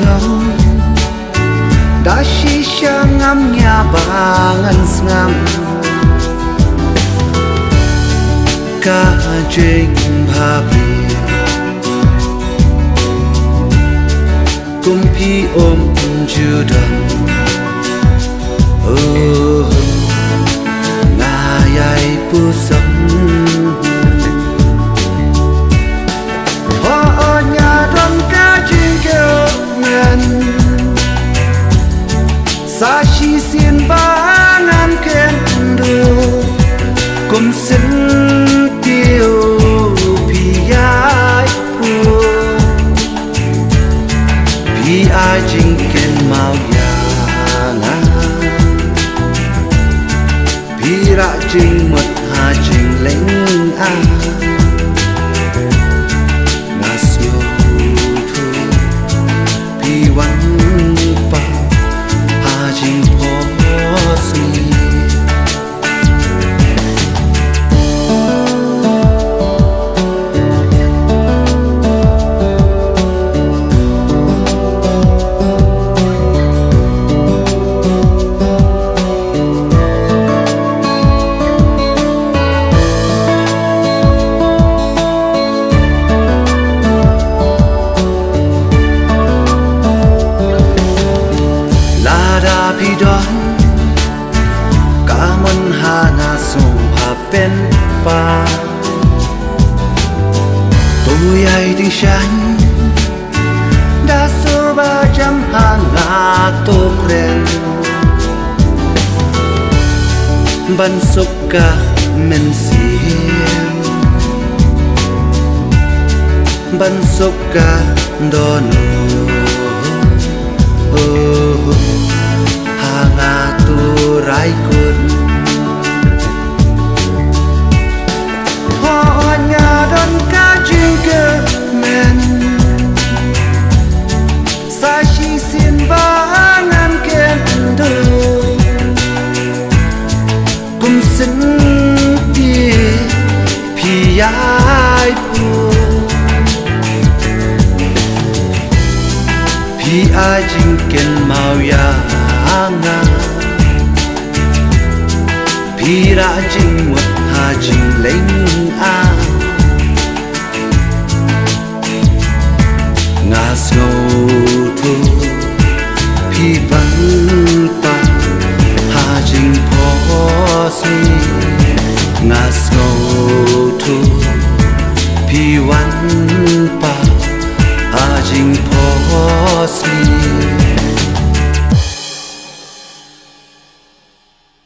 ngau đã shisha ngam nhà bangan ngam ka jing bhabi kumpi om judan ngayai pusam ho nhà don ka jing kêu men sa chi xin bangan kendo kum sin tiêu pi ai pu pi ai jing ken mau ya nga pi ra jing một ha jing leng a na sio thu pi wan pa ha jing po siเป็นป่าตัวใหญ่ถึงฉันดาสูบาจำห่างหาตัวเกรนบันสุกกะเม็นเสียงบันสุกกะโดนห่างหาตัวไรกุนยายปูพี่อาจิงเกนเมายางาพี่ราจิงหมดหาจิงเล็งอางาสโน